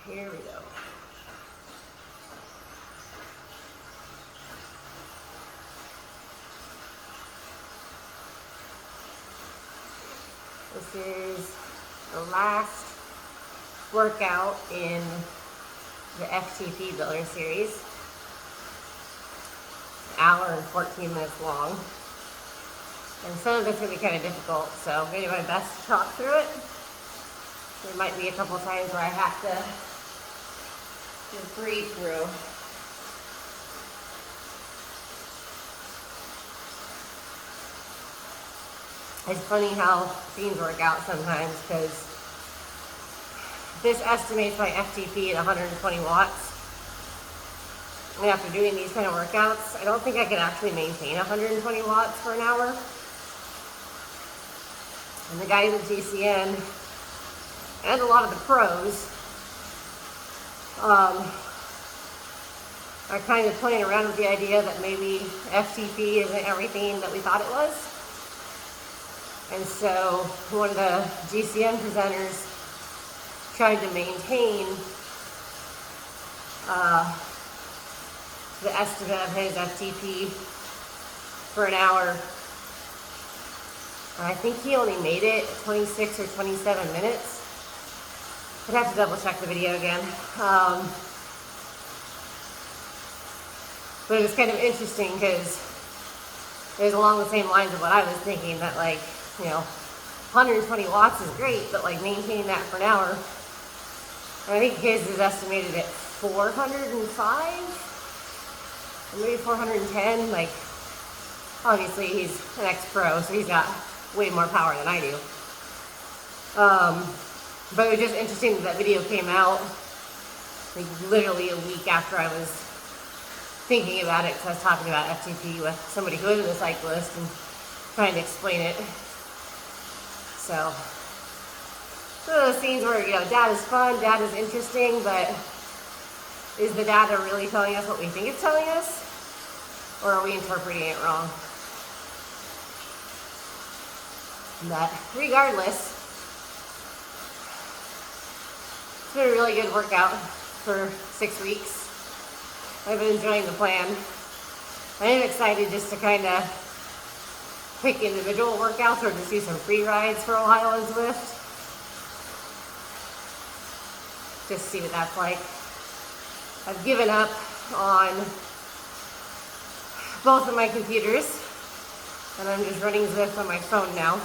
Here we go. This is the last workout in the FTP builder series. An hour and 14 minutes long. And some of it's going to be kind of difficult, so I'm going to do my best to talk through it. There might be a couple times where I have to just breathe through. It's funny how things work out sometimes, because this estimates my FTP at 120 watts. And after doing these kind of workouts, I don't think I can actually maintain 120 watts for an hour. And the guys at GCN and a lot of the pros are kind of playing around with the idea that maybe FTP isn't everything that we thought it was. And so one of the GCN presenters tried to maintain the estimate of his FTP for an hour. And I think he only made it 26 or 27 minutes. I'd have to double check the video again. But it was kind of interesting because it was along the same lines of what I was thinking, that 120 watts is great, but maintaining that for an hour. And I think his is estimated at 405 or maybe 410. Obviously he's an ex-pro, so he's got way more power than I do. But it was just interesting that video came out literally a week after I was thinking about it, because I was talking about FTP with somebody who isn't a cyclist and trying to explain it. So, one of those scenes where, data's fun, data's interesting, but is the data really telling us what we think it's telling us? Or are we interpreting it wrong? But regardless, it's been a really good workout for 6 weeks. I've been enjoying the plan. I am excited just to kind of pick individual workouts or just do some free rides for a while on Zwift. Just see what that's like. I've given up on both of my computers, and I'm just running Zwift on my phone now.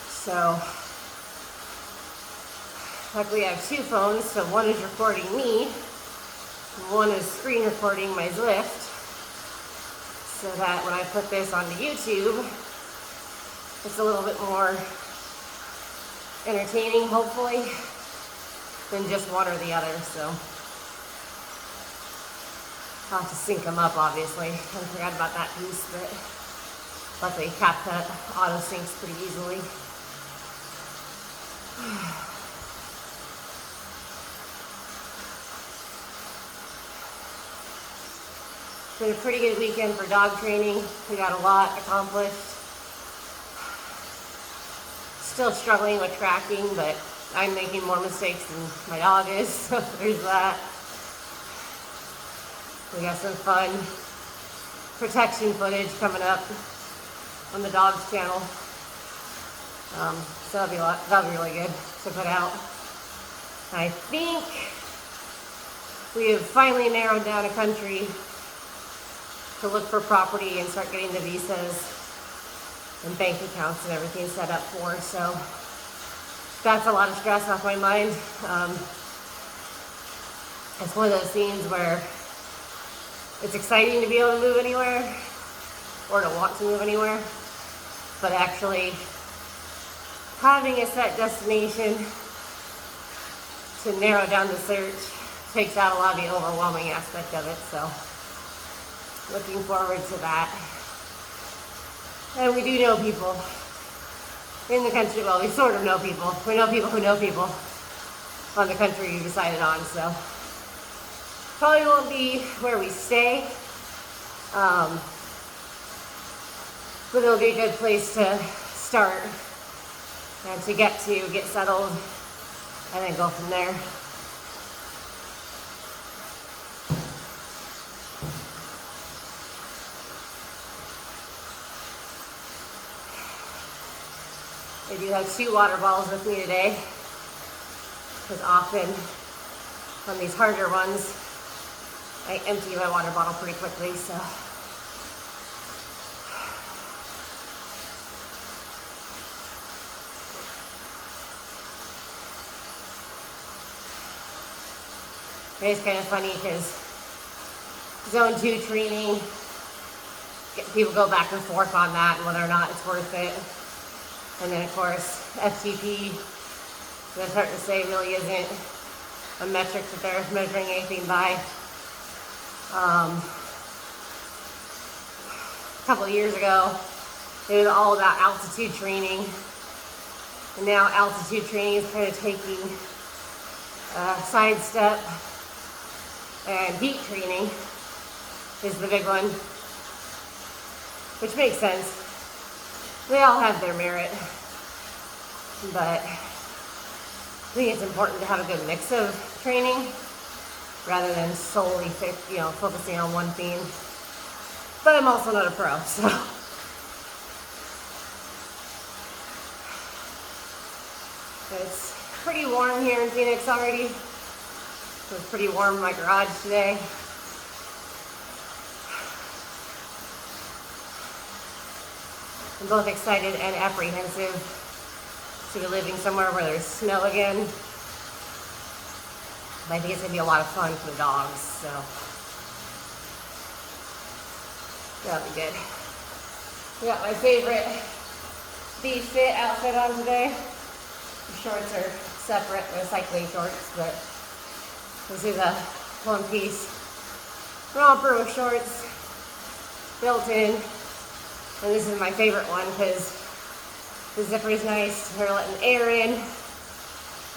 So, luckily I have 2 phones, so one is recording me, one is screen recording my Zwift, so that when I put this onto YouTube, it's a little bit more entertaining, hopefully, than just one or the other. So I'll have to sync them up, obviously. I forgot about that piece, but luckily CapCut auto syncs pretty easily. It's been a pretty good weekend for dog training. We got a lot accomplished. Still struggling with tracking, but I'm making more mistakes than my dog is, so there's that. We got some fun protection footage coming up on the dog's channel. So that'll be really good to put out. I think we have finally narrowed down a country to look for property and start getting the visas and bank accounts and everything set up for. So that's a lot of stress off my mind. It's one of those scenes where it's exciting to be able to move anywhere or to want to move anywhere, but actually having a set destination to narrow down the search takes out a lot of the overwhelming aspect of it. So looking forward to that. And we do know people in the country. Well, we sort of know people. We know people who know people on the country you decided on. So probably won't be where we stay, but it'll be a good place to start and to get settled and then go from there. I do have 2 water bottles with me today, because often on these harder ones, I empty my water bottle pretty quickly, so. It's kind of funny because zone 2 training, people go back and forth on that and whether or not it's worth it. And then of course, FTP, they're starting to say really isn't a metric that they're measuring anything by. A couple of years ago, it was all about altitude training. And now altitude training is kind of taking sidestep, and heat training is the big one, which makes sense. They all have their merit, but I think it's important to have a good mix of training rather than solely focusing on one theme. But I'm also not a pro, so. It's pretty warm here in Phoenix already. It was pretty warm in my garage today. I'm both excited and apprehensive to be living somewhere where there's snow again. But I think it's gonna be a lot of fun for the dogs, so that'll be good. I got my favorite BFit outfit on today. The shorts are separate, they're cycling shorts, but this is a one-piece romper with shorts built in. And this is my favorite one because the zipper is nice for letting air in,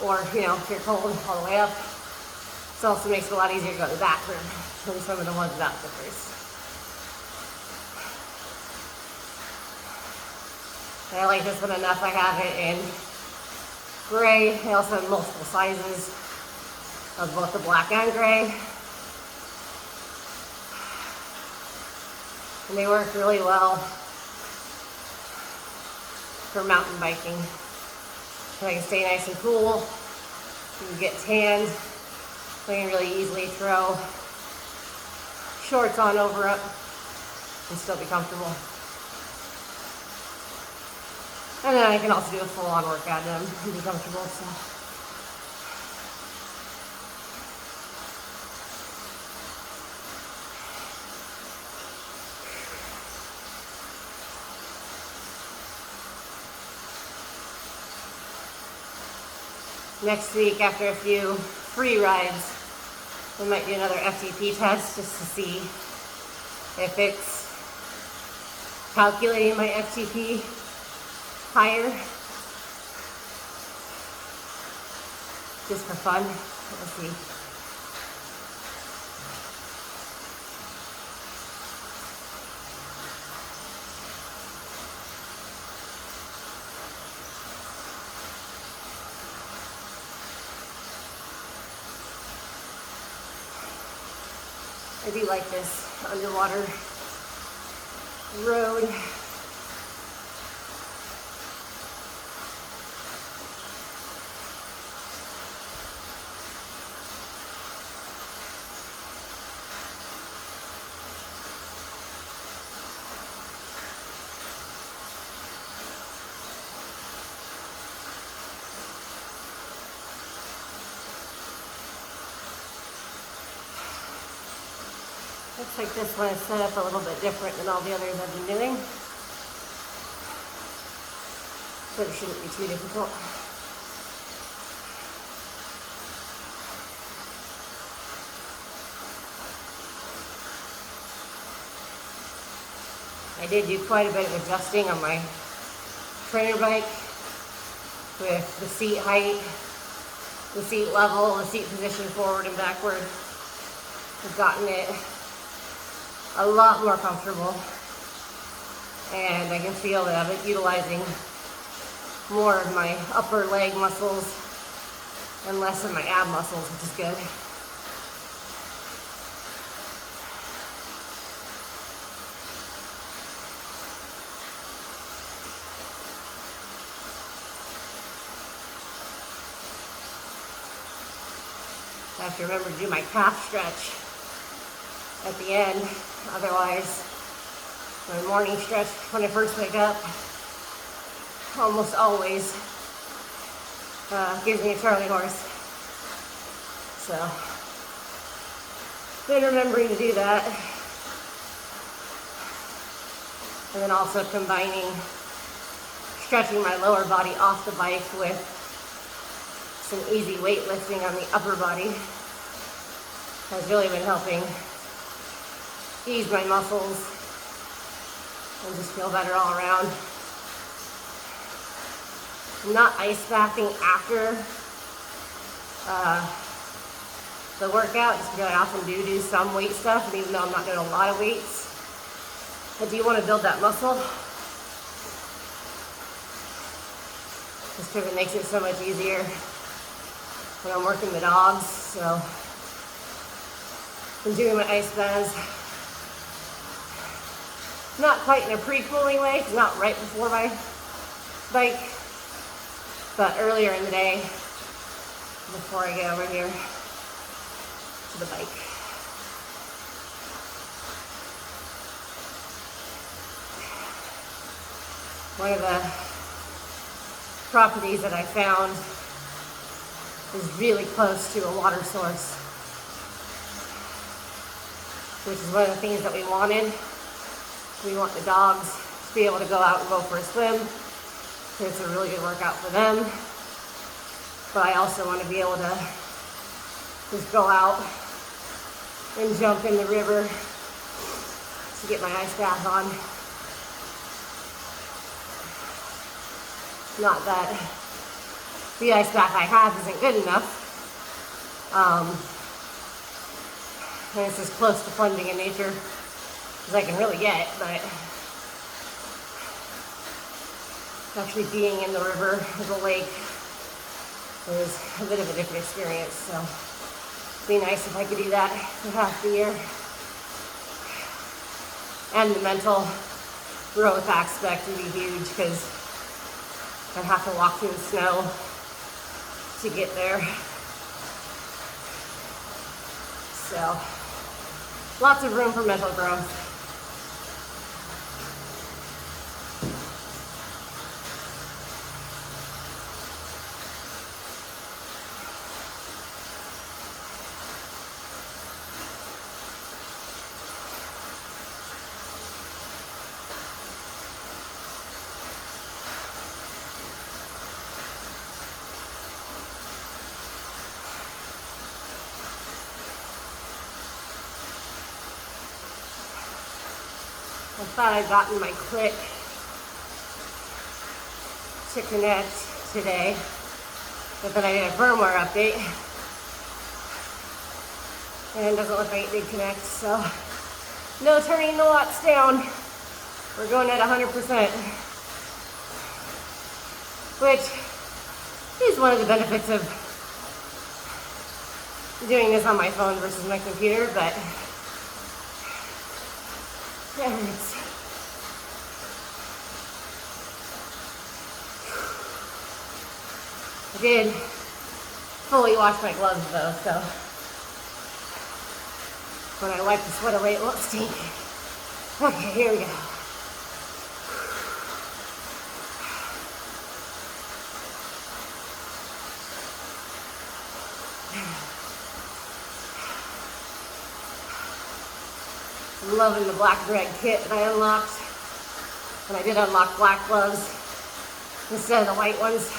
or if you're cold all the way up. It also makes it a lot easier to go to the bathroom than some of the ones without zippers. And I like this one enough, I have it in gray. I also have multiple sizes of both the black and gray. And they work really well for mountain biking. So I can stay nice and cool. You can get tanned. So I can really easily throw shorts on over it and still be comfortable. And then I can also do a full-on workout in them and be comfortable. So. Next week, after a few free rides, we might do another FTP test just to see if it's calculating my FTP higher. Just for fun. We'll see. I do like this underwater road. Looks like this one is set up a little bit different than all the others I've been doing. But it shouldn't be too difficult. I did do quite a bit of adjusting on my trainer bike with the seat height, the seat level, the seat position forward and backward. I've gotten it a lot more comfortable, and I can feel that I'm utilizing more of my upper leg muscles and less in my ab muscles, which is good. I have to remember to do my calf stretch at the end. Otherwise, my morning stretch when I first wake up almost always gives me a Charlie horse. So, been remembering to do that. And then also combining stretching my lower body off the bike with some easy weightlifting on the upper body has really been helping ease my muscles and just feel better all around. I'm not ice bathing after the workout, just because I often do some weight stuff, and even though I'm not doing a lot of weights, I do want to build that muscle. Just because it makes it so much easier when I'm working the dogs. So I'm doing my ice baths. Not quite in a pre-cooling way, because not right before my bike, but earlier in the day before I get over here to the bike. One of the properties that I found is really close to a water source, which is one of the things that we wanted. We want the dogs to be able to go out and go for a swim. It's a really good workout for them. But I also want to be able to just go out and jump in the river to get my ice bath on. Not that the ice bath I have isn't good enough. And it's as close to plunging in nature as I can really get, but actually being in the river or the lake is a bit of a different experience. So it'd be nice if I could do that for half the year. And the mental growth aspect would be huge, because I'd have to walk through the snow to get there. So lots of room for mental growth. I thought I'd gotten my click to connect today, but then I did a firmware update and it doesn't look like it did connect, so no turning the watts down. We're going at 100%, which is one of the benefits of doing this on my phone versus my computer, but that hurts. I did fully wash my gloves though, so when I wipe the sweat away, it won't stink. Okay, here we go. I'm loving the black thread kit that I unlocked. And I did unlock black gloves instead of the white ones.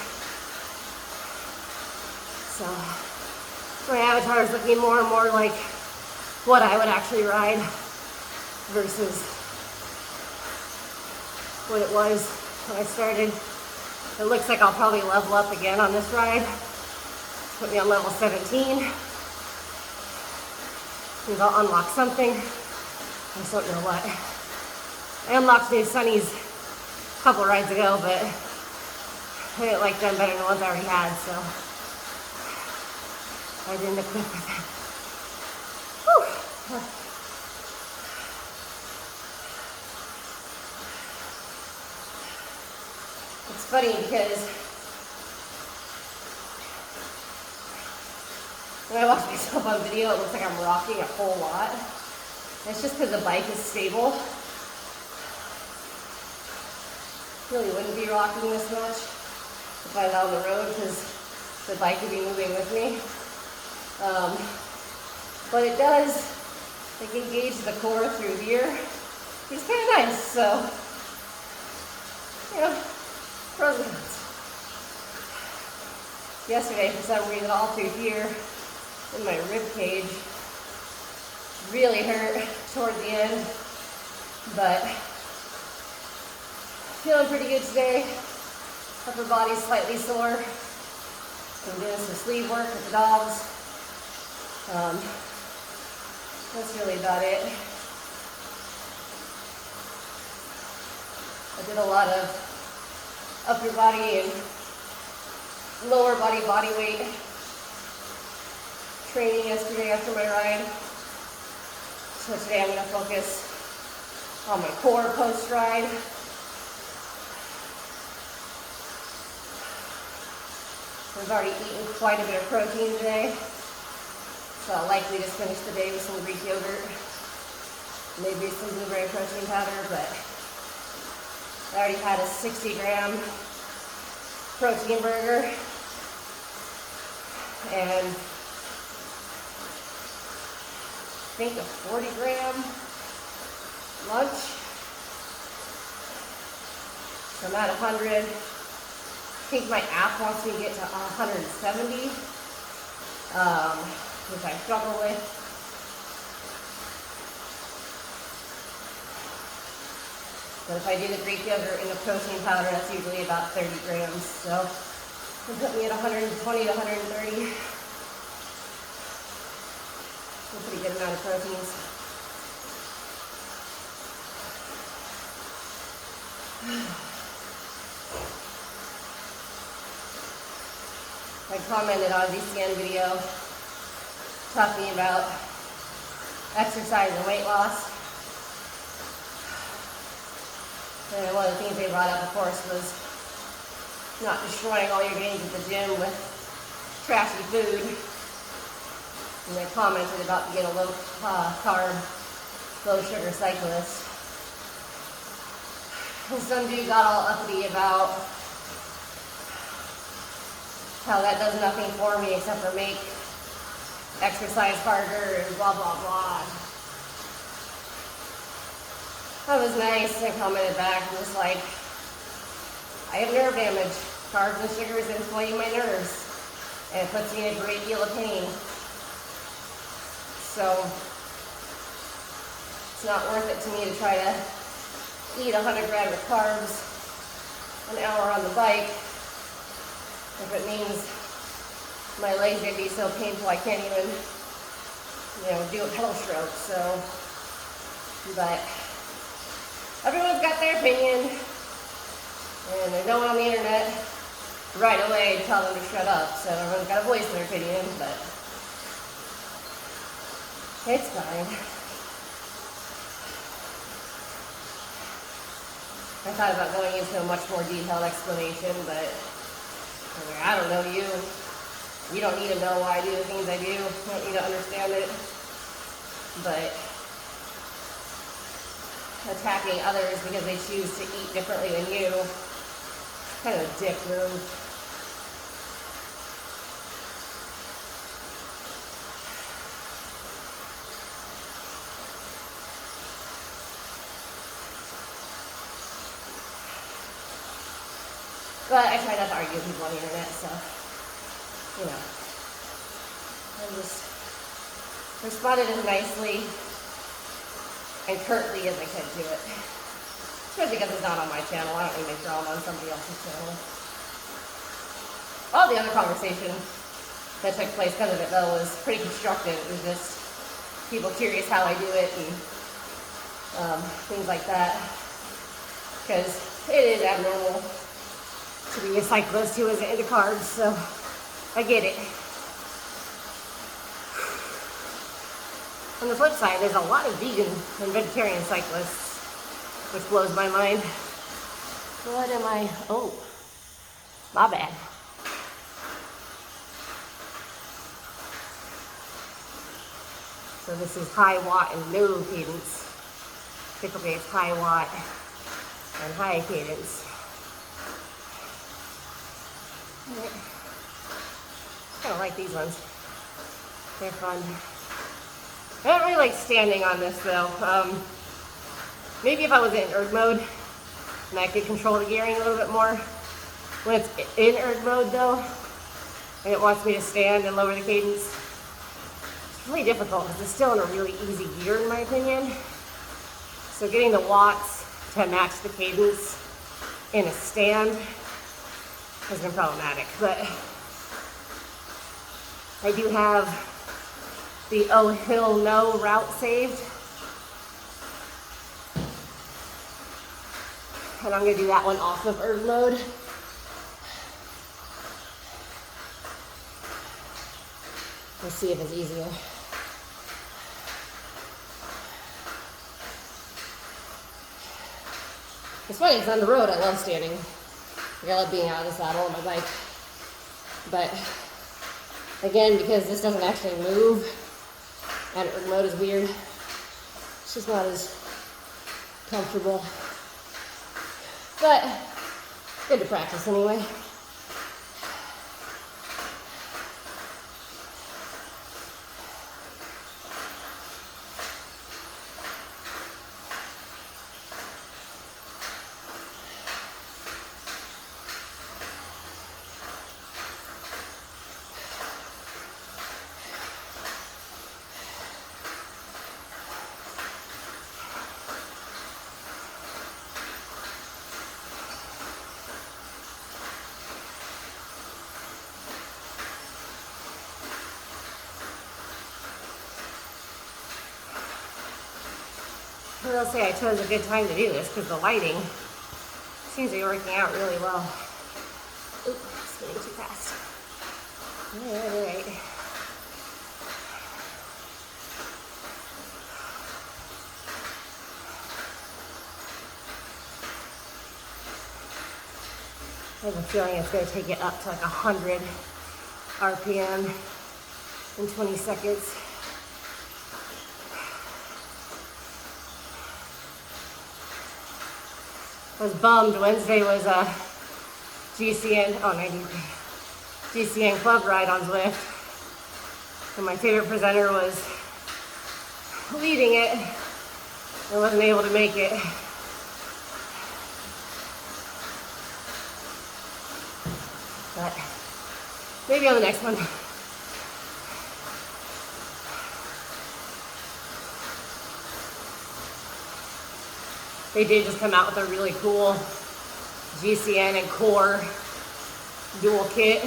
So my avatar is looking more and more like what I would actually ride versus what it was when I started. It looks like I'll probably level up again on this ride. Put me on level 17. Means I'll unlock something. I just don't know what. I unlocked new Sunnies a couple rides ago, but I didn't like them better than the ones I already had, so I didn't equip with that. Whew. It's funny because when I watch myself on video, it looks like I'm rocking a whole lot. It's just because the bike is stable. Really wouldn't be rocking this much if I was on the road because the bike would be moving with me. But it does like engage the core through here. It's kind of nice, so you know, pros and cons. Yesterday, for some reason, all through here in my rib cage really hurt toward the end, but feeling pretty good today. Upper body's slightly sore. I'm doing some sleeve work with the dogs. That's really about it. I did a lot of upper body and lower body weight training yesterday after my ride. So today I'm going to focus on my core post-ride. I've already eaten quite a bit of protein today, so I'll likely just finish the day with some Greek yogurt, maybe some blueberry protein powder, but I already had a 60-gram protein burger and I think a 40-gram lunch. So I'm at 100. I think my app wants me to get to 170, which I struggle with. But if I do the Greek yogurt and the protein powder, that's usually about 30 grams. So it'll put me at 120 to 130. A pretty good amount of proteins. I commented on DCN video talking about exercise and weight loss. And one of the things they brought up, of course, was not destroying all your gains at the gym with trashy food. And they commented about being a low carb, low sugar cyclist. And some dude got all uppity about how that does nothing for me except for make exercise harder and blah, blah, blah. That was nice. I commented back and was like, I have nerve damage. Carbs and sugars inflame my nerves and it puts me in a great deal of pain. So it's not worth it to me to try to eat 100 grams of carbs an hour on the bike if it means my legs are gonna be so painful I can't even, do a pedal stroke. So, but everyone's got their opinion, and there's no one on the internet right away to tell them to shut up. So everyone's got to voice their opinion, but it's fine. I thought about going into a much more detailed explanation, but I don't know you. You don't need to know why I do the things I do. You don't need to understand it. But attacking others because they choose to eat differently than you, kind of a dick move. But I try not to argue with people on the internet, so, I just responded as nicely and curtly as I could to it. Especially because it's not on my channel. I don't need to make drama on somebody else's channel. All the other conversation that took place because of it, though, was pretty constructive. It was just people curious how I do it and things like that. Because it is abnormal to be a cyclist who isn't into carbs, so I get it. On the flip side, there's a lot of vegan and vegetarian cyclists, which blows my mind. What am I? Oh, my bad. So this is high watt and low cadence. Typically it's high watt and high cadence. I kind of like these ones. They're fun. I don't really like standing on this though. Maybe if I was in erg mode and I could control the gearing a little bit more. When it's in erg mode though, and it wants me to stand and lower the cadence, it's really difficult because it's still in a really easy gear in my opinion. So getting the watts to match the cadence in a stand has been problematic. But I do have the Oh Hill No route saved. And I'm gonna do that one off of erg mode. Let's see if it's easier. It's funny because on the road I love standing. Like, I love being out of the saddle on my bike. But again, because this doesn't actually move and erg mode is weird, it's just not as comfortable. But good to practice anyway. I'll say I chose a good time to do this because the lighting seems to be working out really well. Oop, spinning too fast. All right. I have a feeling it's going to take it up to like 100 RPM in 20 seconds. I was bummed. Wednesday was a GCN club ride on Zwift. And my favorite presenter was leading it. I wasn't able to make it. But maybe on the next one. They did just come out with a really cool GCN and core dual kit.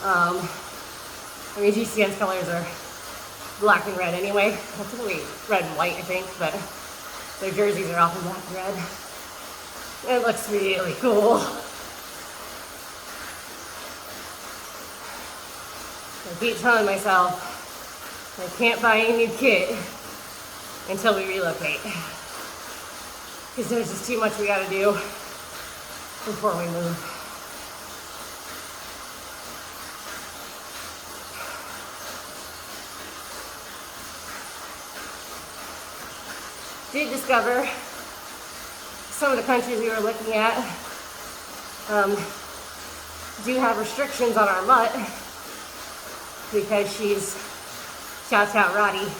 I mean, GCN's colors are black and red anyway. That's really red and white, I think, but their jerseys are often black and red. It looks really cool. I keep telling myself I can't buy any new kit until we relocate. Because there's just too much we gotta do before we move. Did discover some of the countries we were looking at do have restrictions on our mutt because she's shouts out Roddy.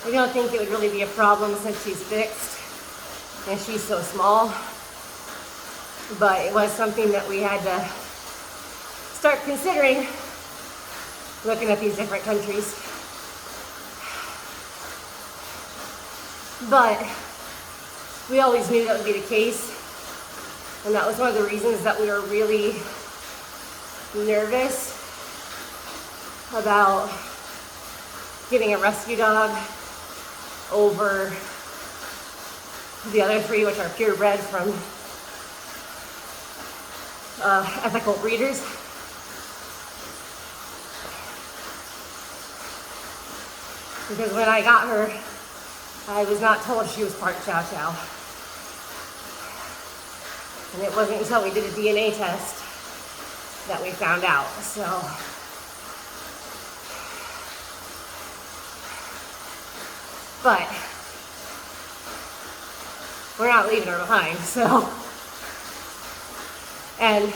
I don't think it would really be a problem since she's fixed and she's so small, but it was something that we had to start considering looking at these different countries. But we always knew that would be the case, and that was one of the reasons that we were really nervous about getting a rescue dog over the other three, which are purebred from ethical breeders. Because when I got her, I was not told she was part 𝐄𝐏. And it wasn't until we did a DNA test that we found out. So, but we're not leaving her behind, so. And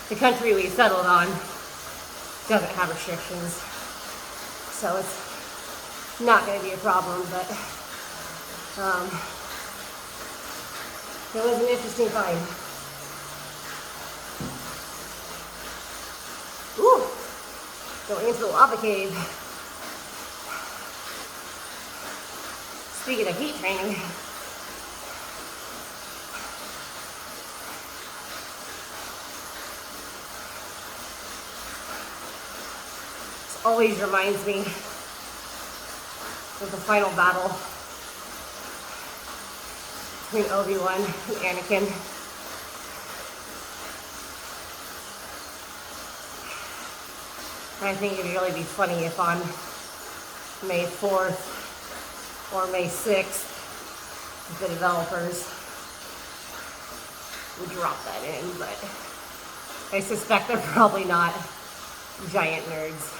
the country we settled on doesn't have restrictions, so it's not going to be a problem, but it was an interesting find. Ooh, going into the lava cave. Speaking of heat training, this always reminds me of the final battle between Obi-Wan and Anakin. I think it'd really be funny if on May 4th or May 6th, the developers would drop that in, but I suspect they're probably not giant nerds.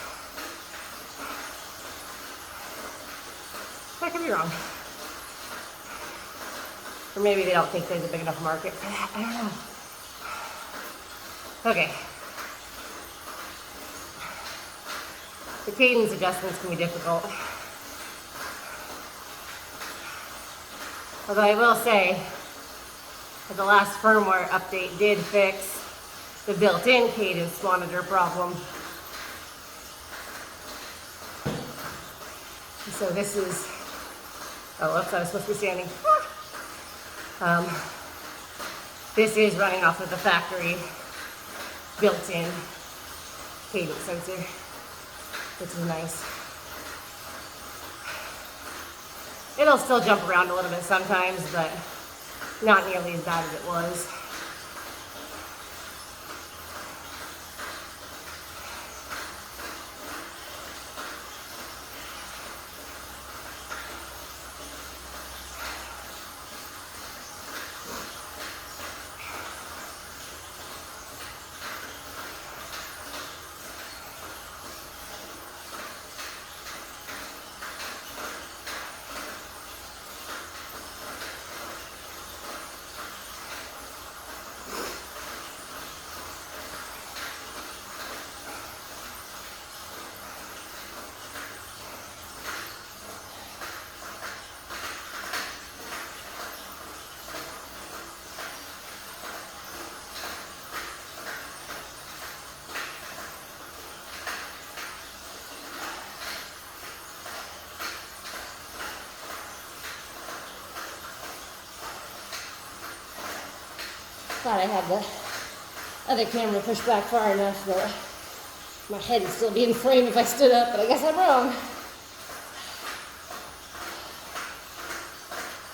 I could be wrong. Or maybe they don't think there's a big enough market for that. I don't know. Okay. The cadence adjustments can be difficult. Although I will say that the last firmware update did fix the built-in cadence monitor problem. So this is, oh, whoops, I was supposed to be standing. This is running off of the factory built-in cadence sensor, which is nice. It'll still jump around a little bit sometimes, but not nearly as bad as it was. Thought I had the other camera pushed back far enough that my head would still be in frame if I stood up, but I guess I'm wrong.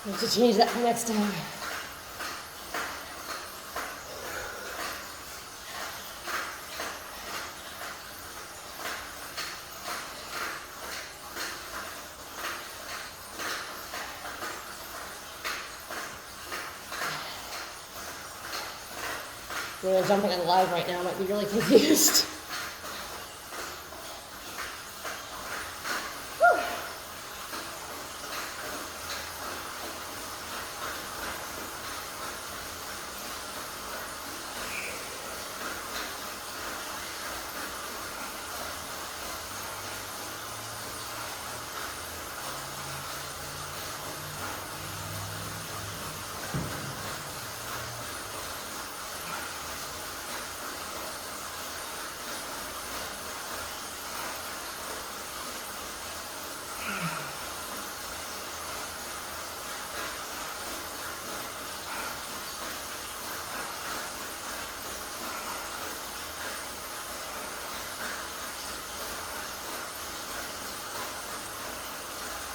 I have to change that for next time. They're jumping on live right now, I might be really confused.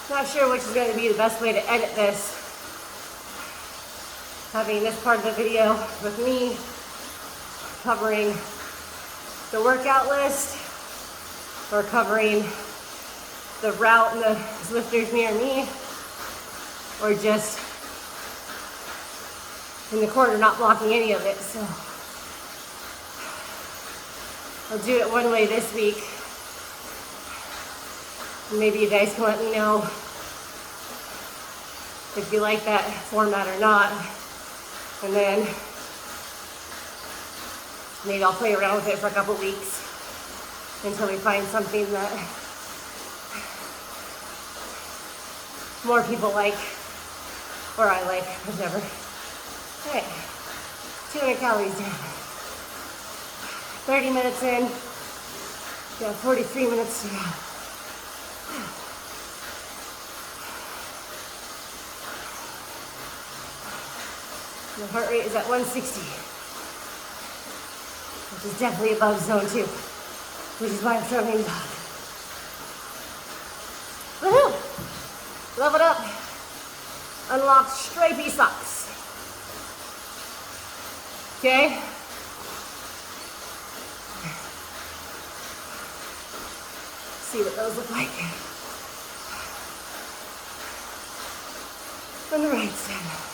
Not sure which is going to be the best way to edit this. Having this part of the video with me covering the workout list or covering the route and the Zwifters near me, or just in the corner not blocking any of it. So I'll do it one way this week. Maybe you guys can let me know if you like that format or not. And then maybe I'll play around with it for a couple weeks until we find something that more people like, or I like, whichever. Okay, 200 calories down. 30 minutes in, got 43 minutes to go. The heart rate is at 160, which is definitely above zone 2, which is why I'm struggling to talk. Woohoo! Level it up. Unlock stripy socks. Okay? See what those look like. On the right side.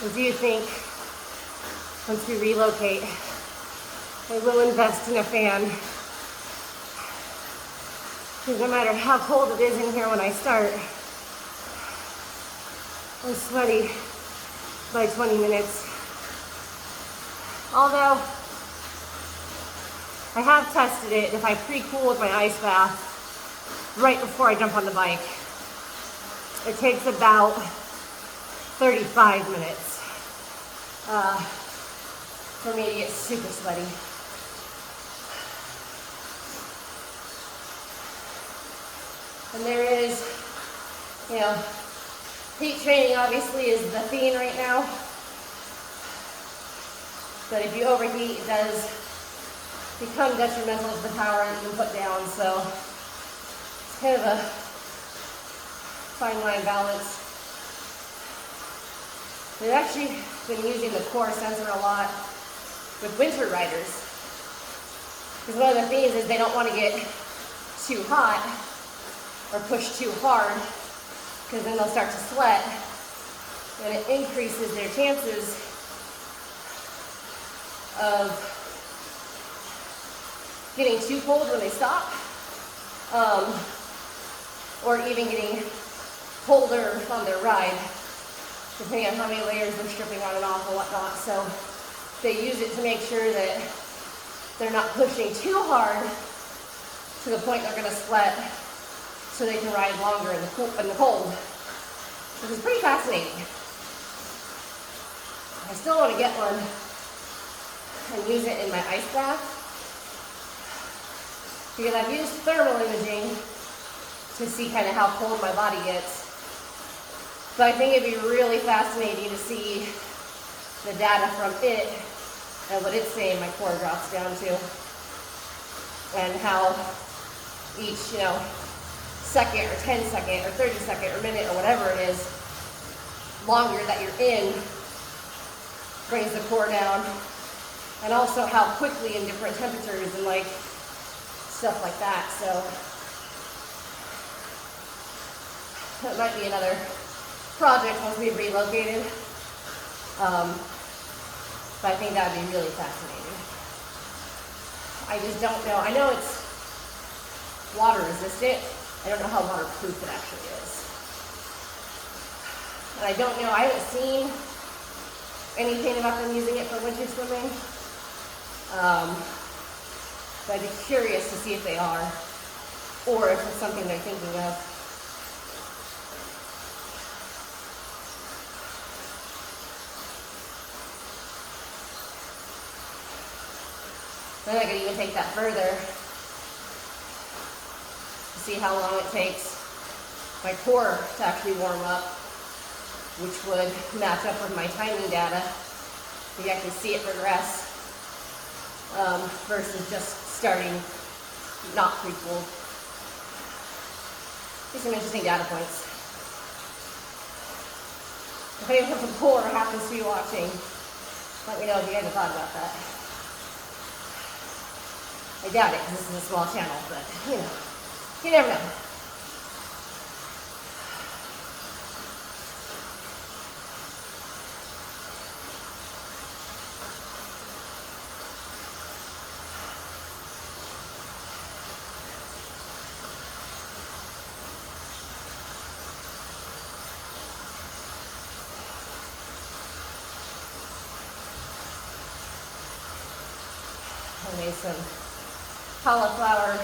I do think once we relocate, I will invest in a fan. Because no matter how cold it is in here when I start, I'm sweaty by 20 minutes. Although, I have tested it. If I pre-cool with my ice bath right before I jump on the bike, it takes about 35 minutes for me to get super sweaty. And there is, you know, heat training obviously is the theme right now. But if you overheat, it does become detrimental to the power that you can put down. So it's kind of a fine line balance. We've actually been using the core sensor a lot with winter riders. Because one of the things is they don't want to get too hot or push too hard, because then they'll start to sweat, and it increases their chances of getting too cold when they stop, or even getting colder on their ride, depending on how many layers they're stripping on and off and whatnot. So they use it to make sure that they're not pushing too hard to the point they're going to sweat, so they can ride longer in the cold, which is pretty fascinating. I still want to get one and use it in my ice bath, because I've used thermal imaging to see kind of how cold my body gets. But I think it'd be really fascinating to see the data from it and what it's saying my core drops down to, and how each, you know, second or 10 second or 30 second or minute or whatever it is longer that you're in brings the core down, and also how quickly in different temperatures and like stuff like that. So that might be another project once we've relocated, but I think that would be really fascinating. I just don't know. I know it's water resistant. I don't know how waterproof it actually is. And I don't know, I haven't seen anything about them using it for winter swimming. But I'd be curious to see if they are, or if it's something they're thinking of. Then I could even take that further. See how long it takes my core to actually warm up, which would match up with my timing data. You actually see it progress versus just starting not pre-cooled. Just some interesting data points. If anyone from Core happens to be watching, let me know if you guys have thought about that. I doubt it because this is a small channel, but you know, you never know. I made some cauliflower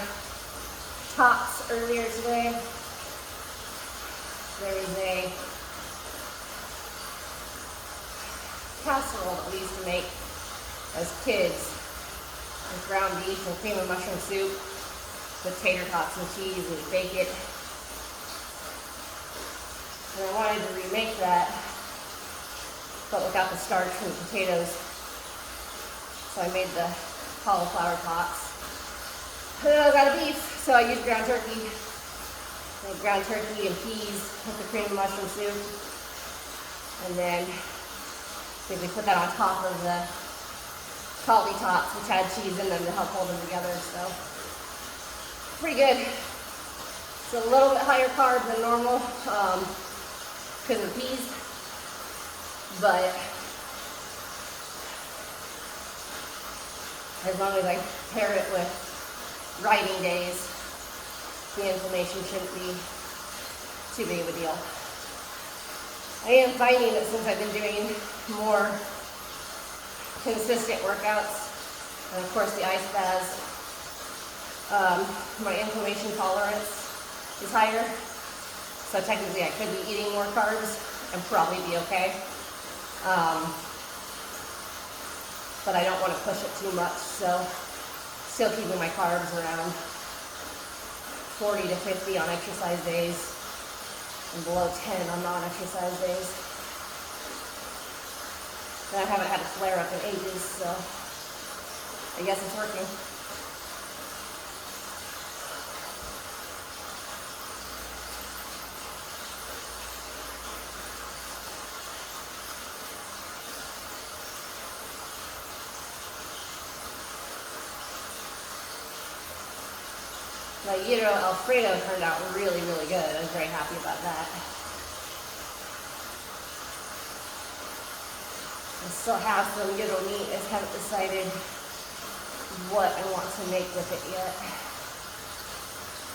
tots earlier today. There is a casserole that we used to make as kids with ground beef and cream of mushroom soup with tater tots and cheese, and we bake it. And I wanted to remake that, but without the starch from the potatoes. So I made the cauliflower tots. And then I got a beef, so I used ground turkey. I made ground turkey and peas with the cream of mushroom soup. And then basically put that on top of the cauli tots, which had cheese in them to help hold them together. So pretty good. It's a little bit higher carb than normal because of the peas, but as long as I pair it with riding days, the inflammation shouldn't be too big of a deal. I am finding that since I've been doing more consistent workouts, and of course the 𝐈𝐒_SPAZ, my inflammation tolerance is higher. So technically I could be eating more carbs and probably be okay. But I don't want to push it too much, so still keeping my carbs around 40 to 50 on exercise days and below 10 on non-exercise days. And I haven't had a flare up in ages, so I guess it's working. My gyro Alfredo turned out really, really good. I was very happy about that. I still have some gyro meat. I just haven't decided what I want to make with it yet.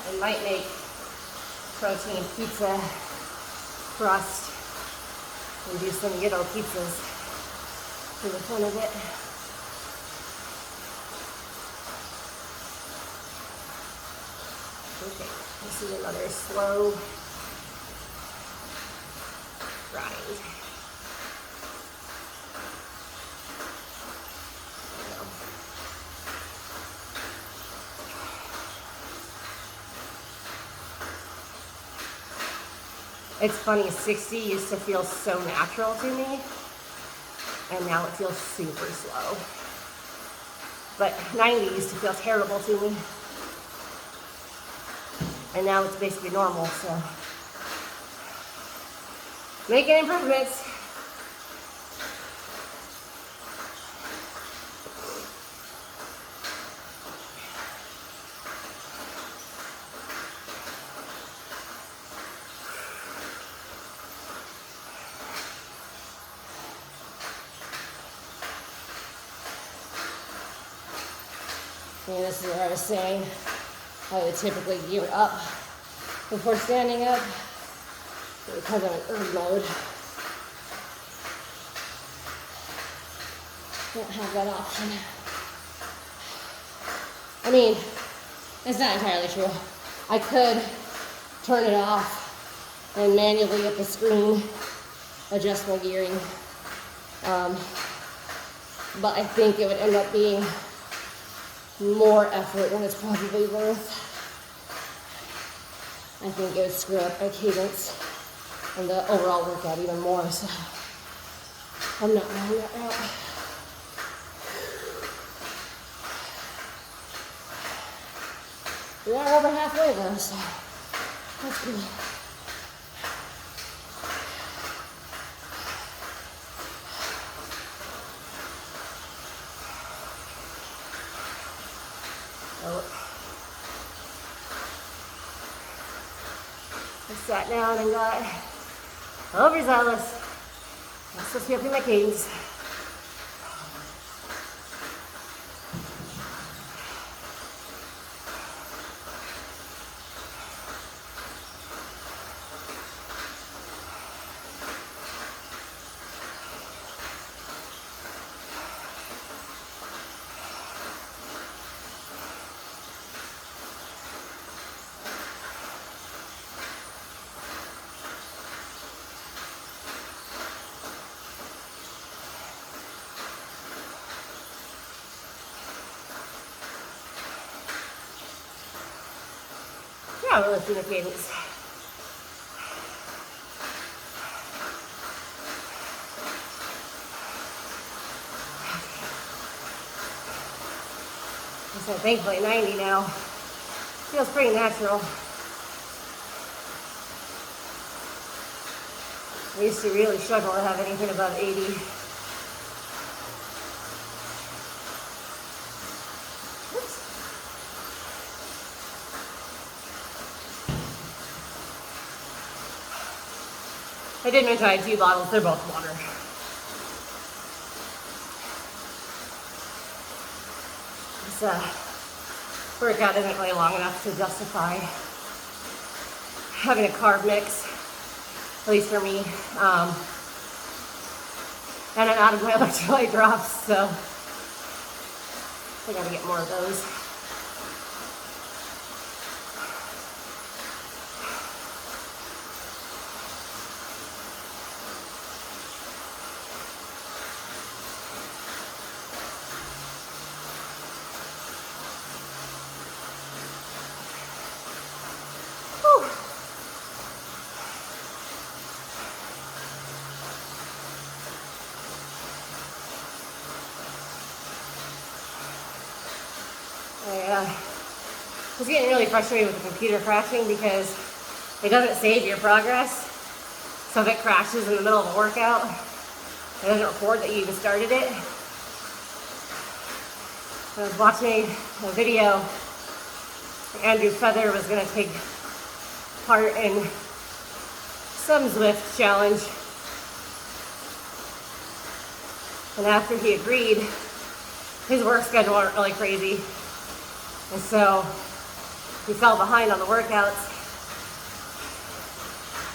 I might make protein pizza crust and do some gyro pizzas for the fun of it. Okay, this is another slow grind. It's funny, 60 used to feel so natural to me, and now it feels super slow. But 90 used to feel terrible to me. And now it's basically normal, so making improvements. And this is what I was saying. I would typically gear up before standing up, but because I'm in erg mode, don't have that option. I mean, it's not entirely true. I could turn it off and manually at the screen adjust my gearing, but I think it would end up being more effort than it's probably worth. I think it would screw up my cadence and the overall workout even more, so I'm not going that route. We are over halfway though, so that's good. I sat down and got overzealous. I'm supposed to be upping my cadence. Yeah, we're lifting the cadence. So thankfully 90 now. Feels pretty natural. I used to really struggle to have anything above 80. I did mention I had 2 bottles, they're both water. This workout isn't really long enough to justify having a carb mix, at least for me. And I'm out of my electrolyte drops, so I gotta get more of those. I was getting really frustrated with the computer crashing because it doesn't save your progress. So if it crashes in the middle of a workout, it doesn't record that you even started it. I was watching a video. Andrew Feather was going to take part in some Zwift challenge. And after he agreed, his work schedule went really crazy. And so he fell behind on the workouts.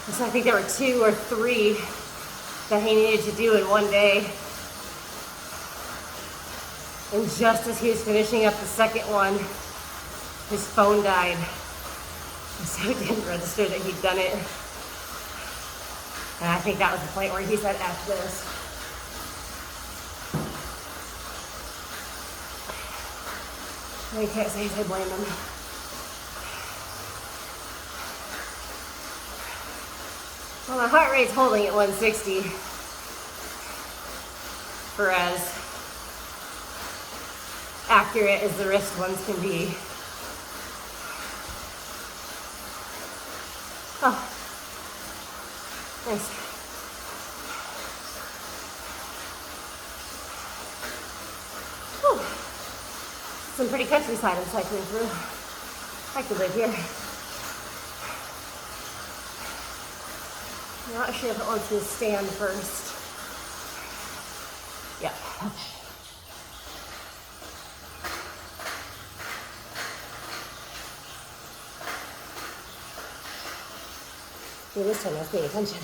And so I think there were 2 or 3 that he needed to do in one day. And just as he was finishing up the second one, his phone died. And so it didn't register that he'd done it. And I think that was the point where he said, F this. I can't say I blame him. Well, my heart rate's holding at 160 for as accurate as the wrist ones can be. Oh, nice. Some pretty countryside I'm cycling through. I could live here. I'm not sure if it wants me to stand first. Yeah. Okay, this time I was paying attention.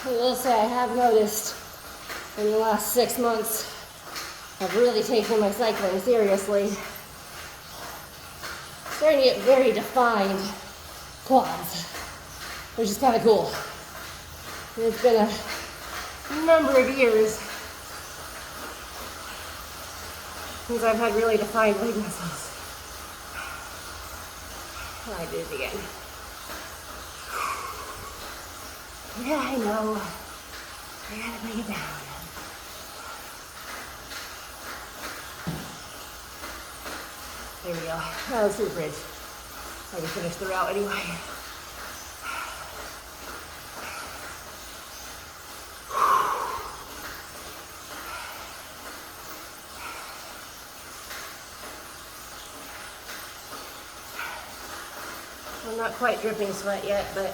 I will say I have noticed in the last 6 months I've really taken my cycling seriously. Starting to get very defined quads, which is kind of cool. It's been a number of years since I've had really defined leg muscles. I did it again. Yeah, I know. I gotta bring it down. There we go. Oh, let's do the bridge. I can finish the route anyway. I'm not quite dripping sweat yet, but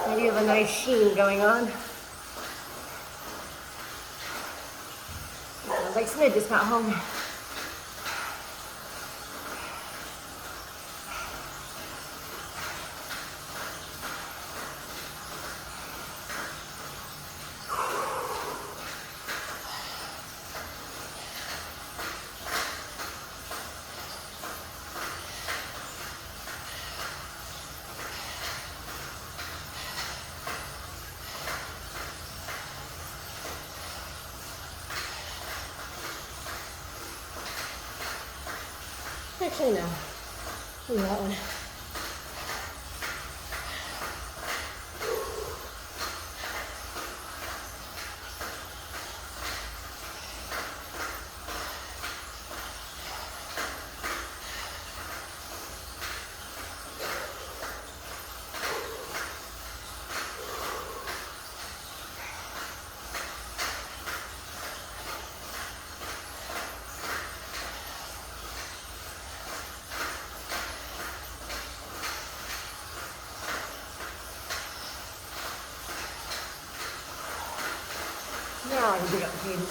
I do have a nice sheen going on. Sounds like Smith just got home. Actually, no. Do that one. Now I can pick up the cadence.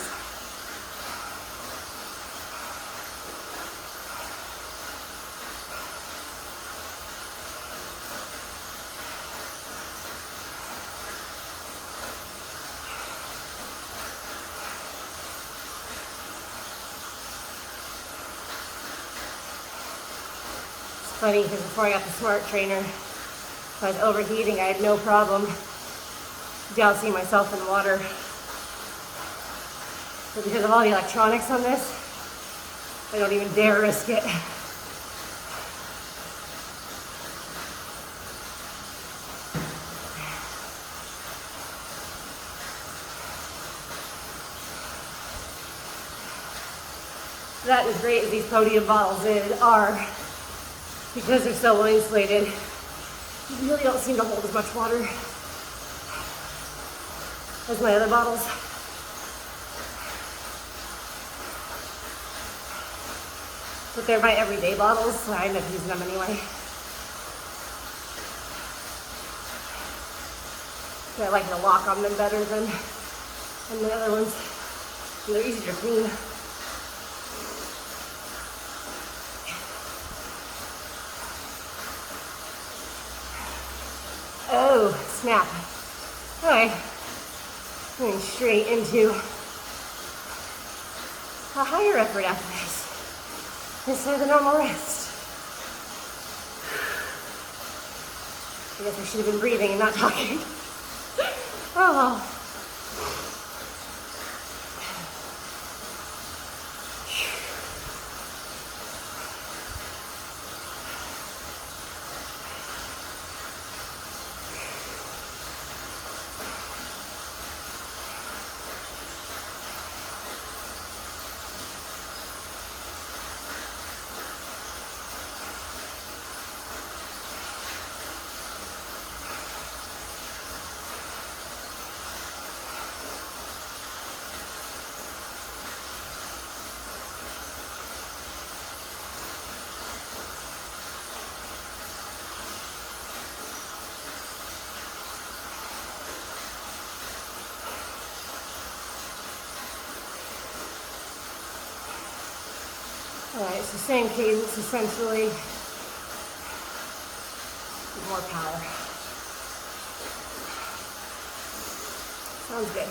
It's funny because before I got the smart trainer, if I was overheating, I had no problem dousing myself in water. But because of all the electronics on this, I don't even dare risk it. That is great as these podium bottles are, because they're so well insulated. You really don't seem to hold as much water as my other bottles. But they're my everyday bottles, so I end up using them anyway. I like the lock on them better than the other ones. And they're easier to clean. Oh, snap. Alright. Going straight into a higher effort after this. Instead of the normal rest. I guess I should have been breathing and not talking. Oh well. Alright, it's the same cadence essentially. More power. Sounds good.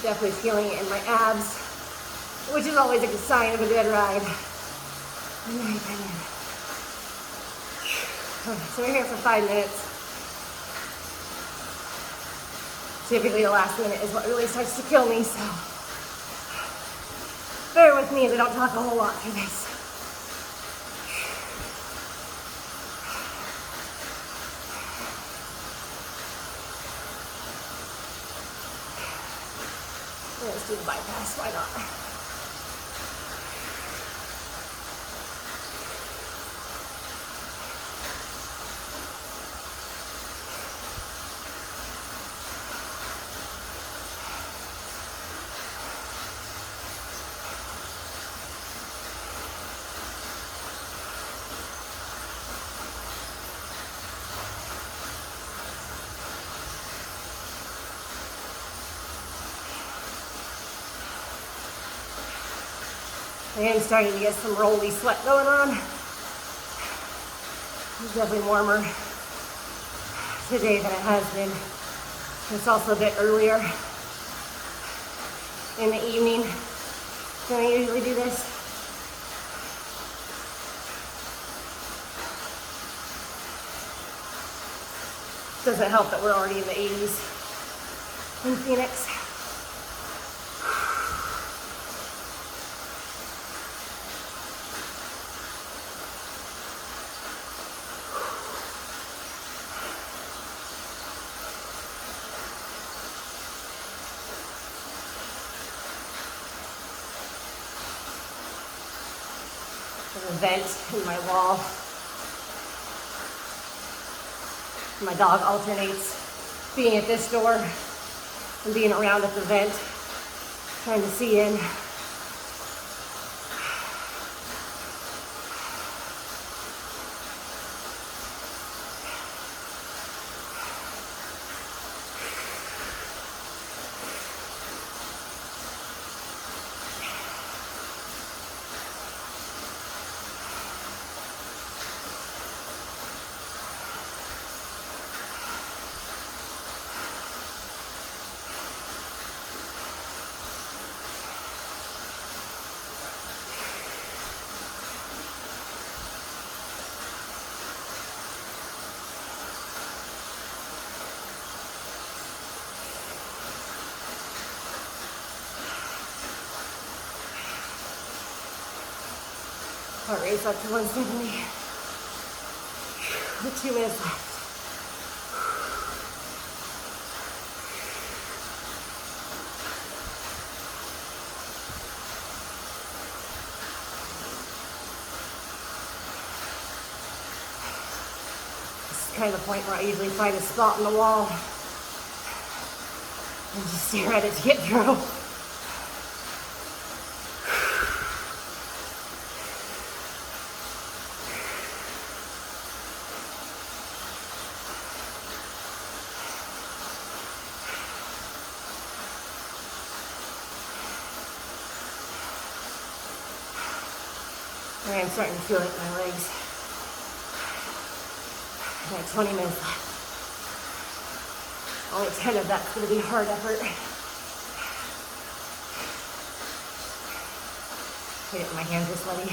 Definitely feeling it in my abs, which is always a good sign of a good ride. And then come in. Okay, so we're here for 5 minutes. Typically the last minute is what really starts to kill me, so bear with me as I don't talk a whole lot for this. Let's do the bypass, why not? I am starting to get some rolly sweat going on. It's definitely warmer today than it has been. It's also a bit earlier in the evening than I usually do this. Doesn't help that we're already in the 80s in Phoenix. There's a vent in my wall. My dog alternates being at this door and being around at the vent, trying to see in. Heart rate's up to 170. With 2 minutes left. This is kind of the point where I usually find a spot in the wall and just stare at it to get through. I'm starting to feel it in my legs. I got 20 minutes left. Only 10 of that's going to be hard effort. My hands are sweaty.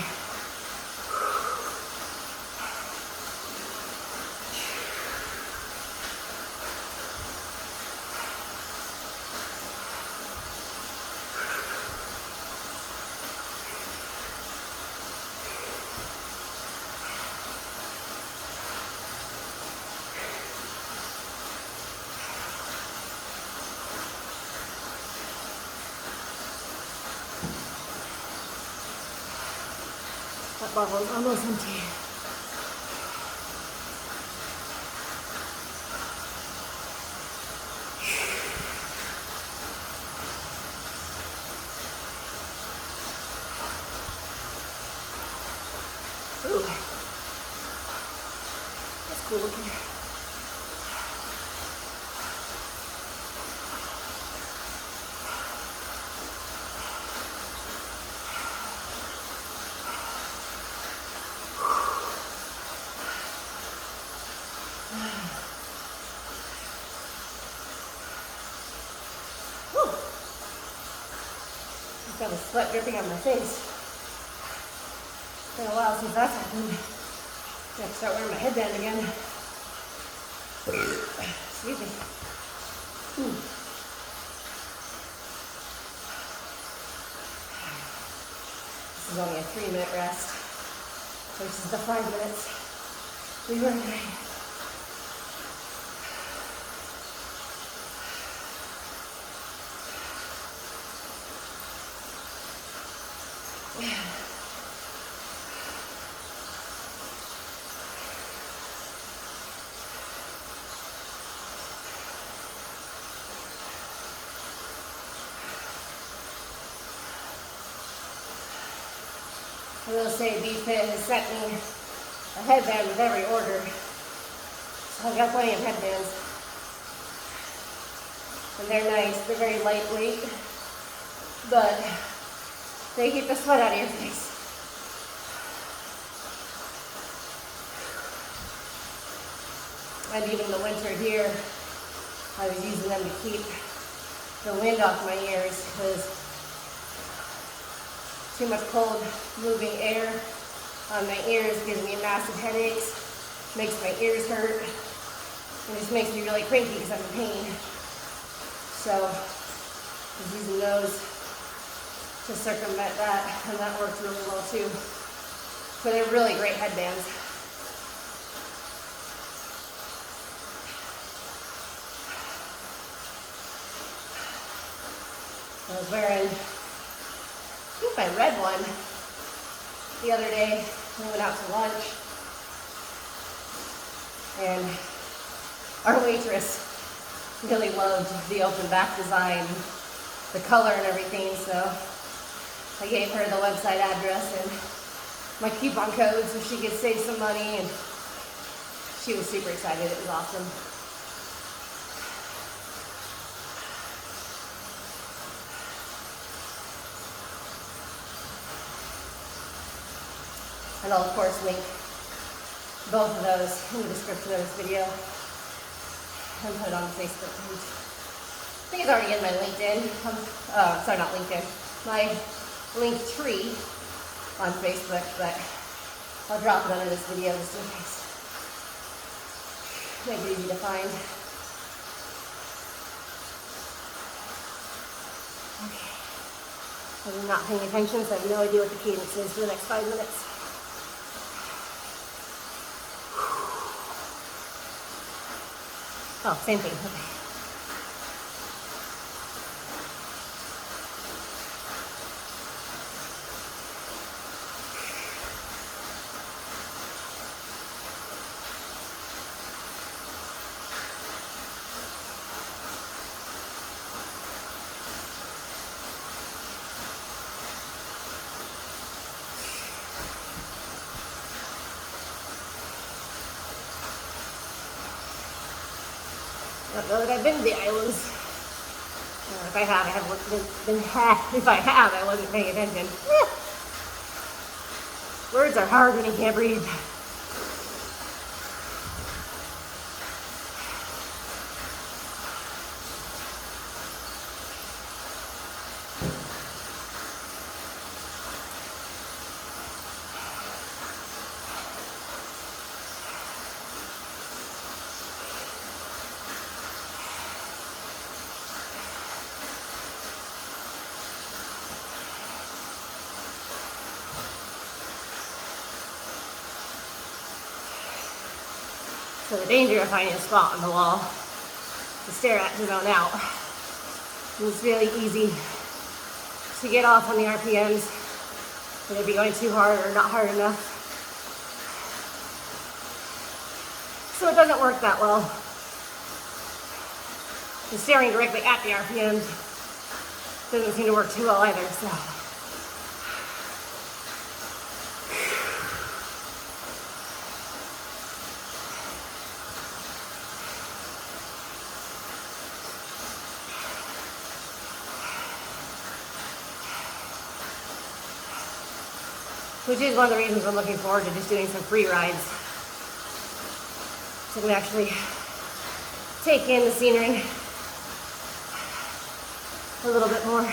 That bottle's almost empty. Ooh, that's cool looking. Got the sweat dripping on my face. been a while since that's happened. I have to start wearing my headband again. Excuse me. This is only a 3-minute rest versus the 5 minutes we were doing. I will say BFit has sent me a headband with every order. So I've got plenty of headbands. And they're nice, they're very lightweight, but they keep the sweat out of your face. And even in the winter here, I was using them to keep the wind off my ears because too much cold moving air on my ears gives me massive headaches, makes my ears hurt, and just makes me really cranky because I'm in pain. So I was using those to circumvent that, and that worked really well too. So they're really great headbands. I was wearing my red one the other day. We went out to lunch, and our waitress really loved the open back design, the color and everything, so I gave her the website address and my coupon code so she could save some money, and she was super excited. It was awesome. And I'll of course link both of those in the description of this video and put it on the Facebook page. I think it's already in my LinkedIn, sorry, not LinkedIn, my link tree on Facebook, but I'll drop it under this video just in case. Make it easy to find. Okay. I'm not paying attention, so I have no idea what the cadence is for the next 5 minutes. Oh, same thing, okay. I don't know that I've been to the islands. If I have, I wasn't paying attention. Words are hard when you can't breathe. So the danger of finding a spot on the wall to stare at to zone out. It's really easy to get off on the RPMs, whether it be going too hard or not hard enough. So it doesn't work that well. And staring directly at the RPMs doesn't seem to work too well either, so. Which is one of the reasons I'm looking forward to just doing some free rides. So I can actually take in the scenery a little bit more.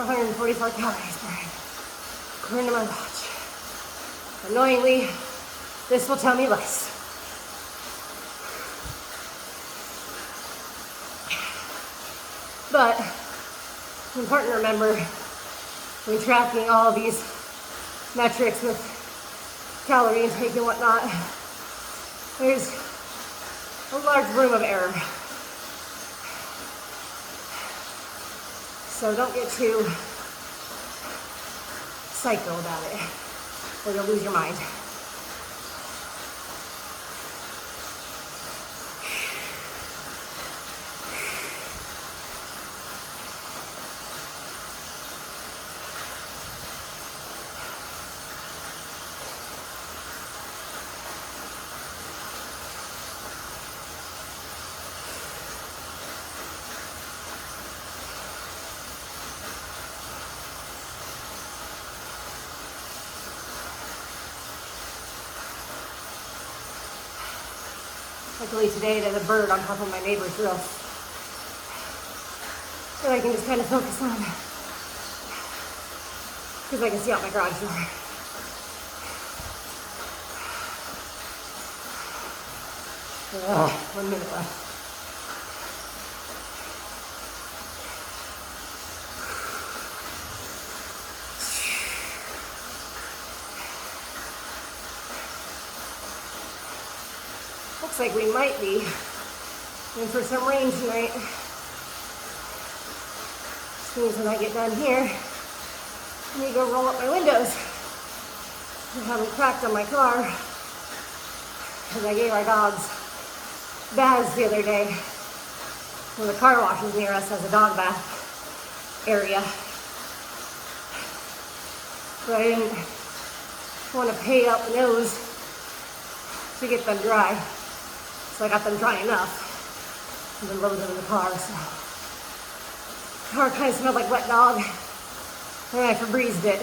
444 calories burned, according to my watch. Annoyingly, this will tell me less. But it's important to remember when tracking all of these metrics with calorie intake and whatnot, there's a large room of error. So don't get too psycho about it, or you'll lose your mind. Luckily today there's a bird on top of my neighbor's roof that I can just kind of focus on because I can see out my garage door. Ugh, 1 minute left. Looks like we might be in for some rain tonight. Which means when I get done here, I need to go roll up my windows. I have them cracked on my car because I gave our dogs baths the other day. One of the car washes near us has a dog bath area. But I didn't want to pay up the nose to get them dry. So I got them dry enough and then loaded them in the car. So the car kind of smelled like wet dog. And I Febrezed it.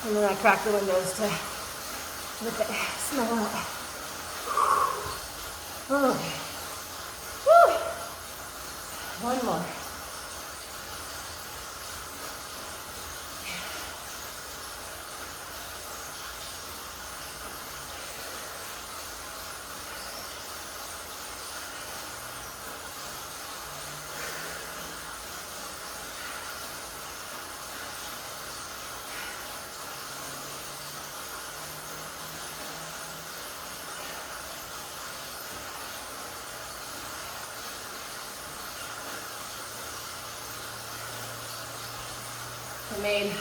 And then I cracked the windows to let the smell out. Oh. Whew. One more. I made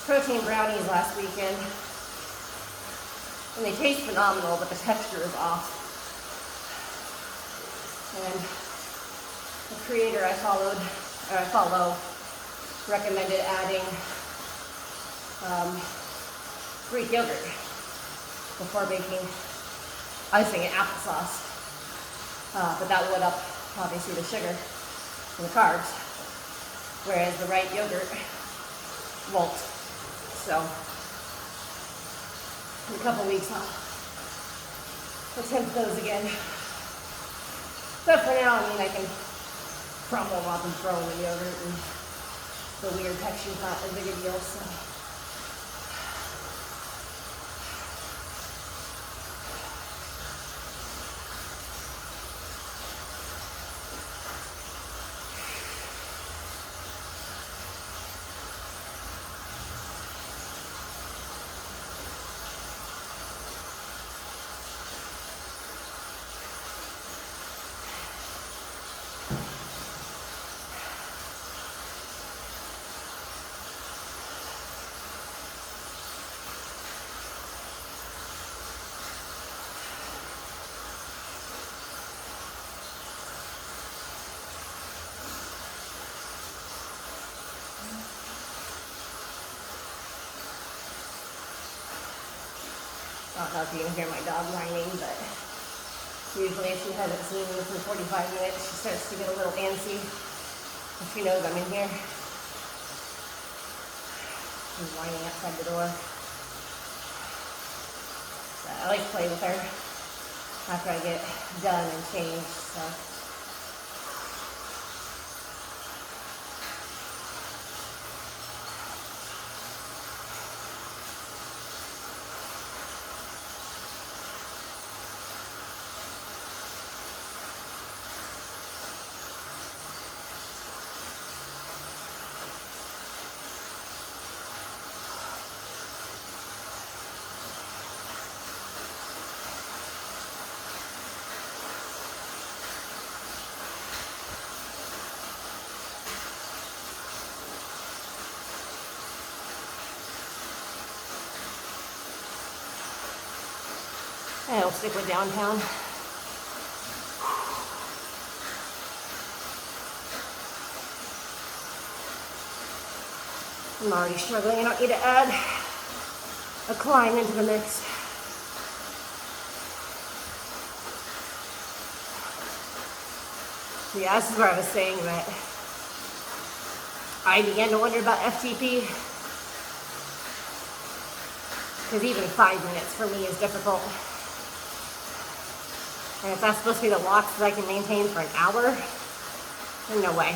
protein brownies last weekend, and they taste phenomenal, but the texture is off. And the creator I follow recommended adding Greek yogurt before baking, icing and applesauce. But that would up, obviously, the sugar and the carbs. Whereas the right yogurt won't. So, in a couple weeks I'll attempt those again. But for now, I mean, I can crumble them up and throw in the yogurt, and the weird texture is not as big a deal, so. I don't know if you can hear my dog whining, but usually if she hasn't seen me for 45 minutes, she starts to get a little antsy if she knows I'm in here. She's whining outside the door. So I like to play with her after I get done and changed. So I'll stick with downtown. I'm already struggling. I don't need to add a climb into the mix. Yeah, this is where I was saying that I began to wonder about FTP, because even 5 minutes for me is difficult. And if that's supposed to be the walks that I can maintain for an hour, then no way.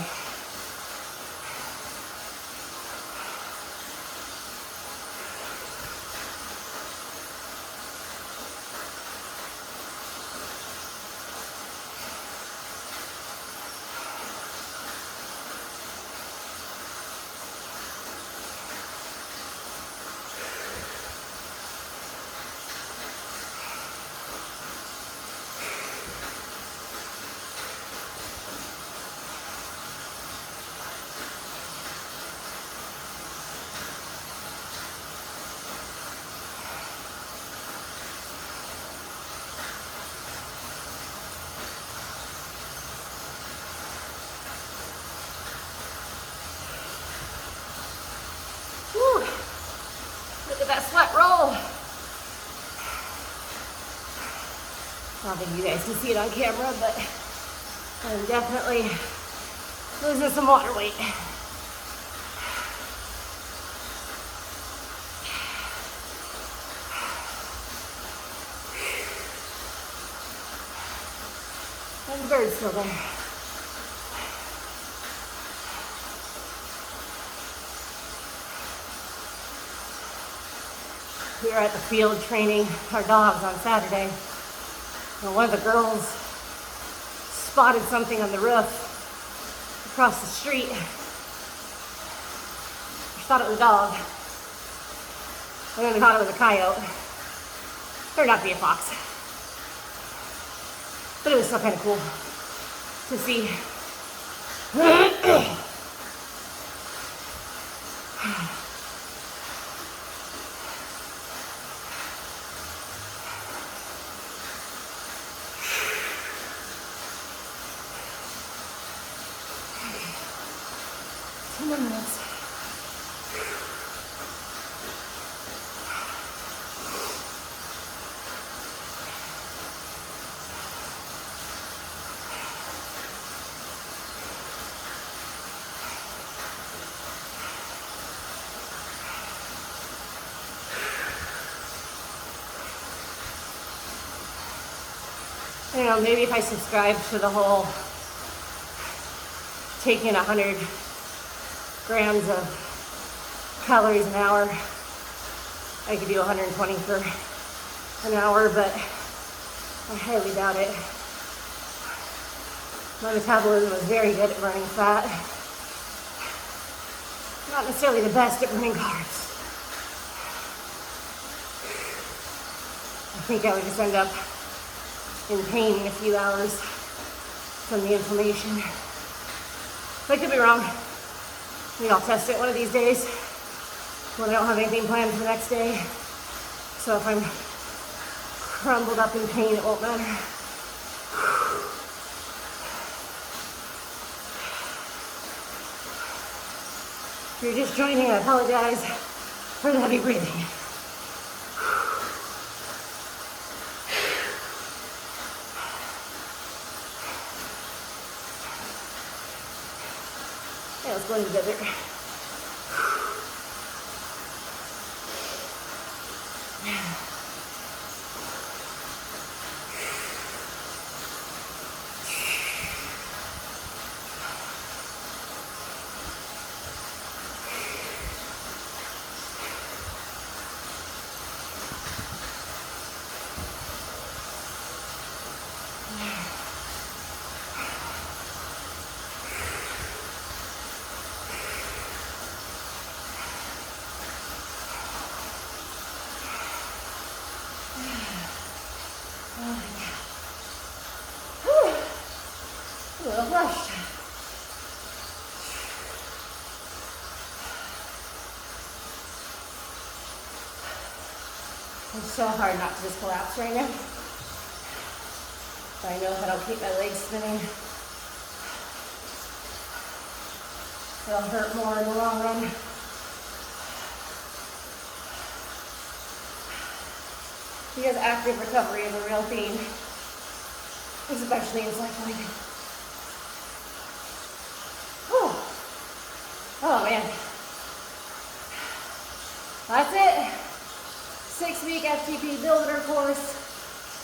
Look at that sweat roll. I don't think you guys can see it on camera, but I'm definitely losing some water weight. And the bird's still there. We were at the field training our dogs on Saturday, and one of the girls spotted something on the roof across the street. She thought it was a dog, and then we thought it was a coyote. Turned out to be a fox. But it was still kind of cool to see. 10 more minutes. I don't know, maybe if I subscribe to the whole taking 100 grams of calories an hour, I could do 120 for an hour, but I highly doubt it. My metabolism is very good at burning fat. Not necessarily the best at burning carbs. I think I would just end up in pain in a few hours from the inflammation. But I could be wrong. Maybe I'll test it one of these days when I don't have anything planned for the next day. So if I'm crumbled up in pain, it won't matter. If you're just joining, I apologize for the heavy breathing. Yeah, let's go in the desert. A little flushed. It's so hard not to just collapse right now. But I know if I don't keep my legs spinning, it'll hurt more in the long run. Because active recovery is a real theme, especially in cycling. Whew. Oh man. That's it. 6-week FTP builder course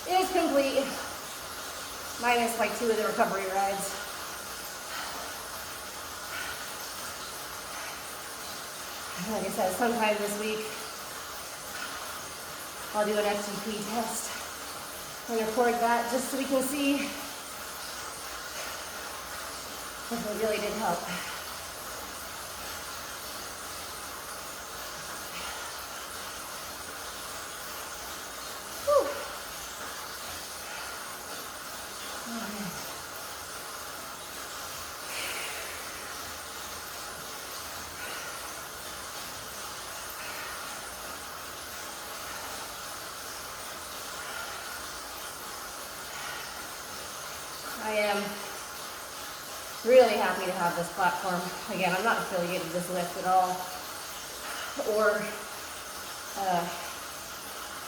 is complete, minus like 2 of the recovery rides. Like I said, sometime this week, I'll do an FTP test and record that just so we can see if it really did help. Whew. Oh, man. I am really happy to have this platform. Again, I'm not affiliated with Lyft at all, or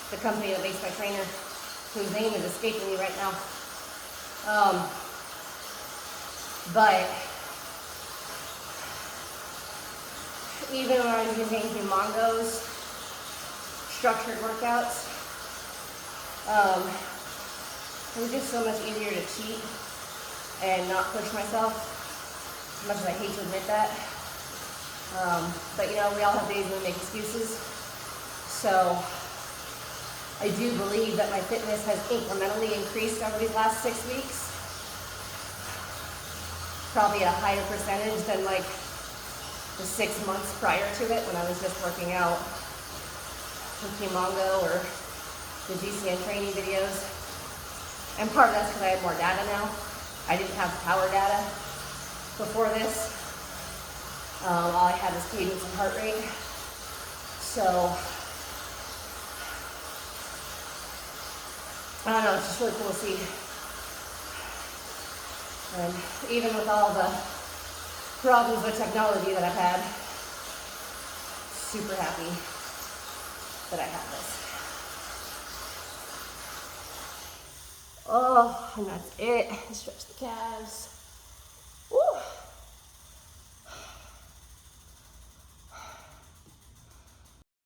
the company that makes my trainer, whose name is escaping me right now. But even when I'm using 𝐄𝐎𝐿's structured workouts, it was just so much easier to cheat and not push myself, as much as I hate to admit that. But you know, we all have days when we make excuses. So I do believe that my fitness has incrementally increased over these last 6 weeks. Probably at a higher percentage than like the 6 months prior to it, when I was just working out with 𝐄𝐎𝐿 or the GCN training videos. And part of that's because I have more data now. I didn't have power data before this. All I had was cadence and heart rate. So, I don't know, it's just really cool to see. And even with all the problems with technology that I've had, super happy that I have this. Oh, and that's it. Stretch the calves.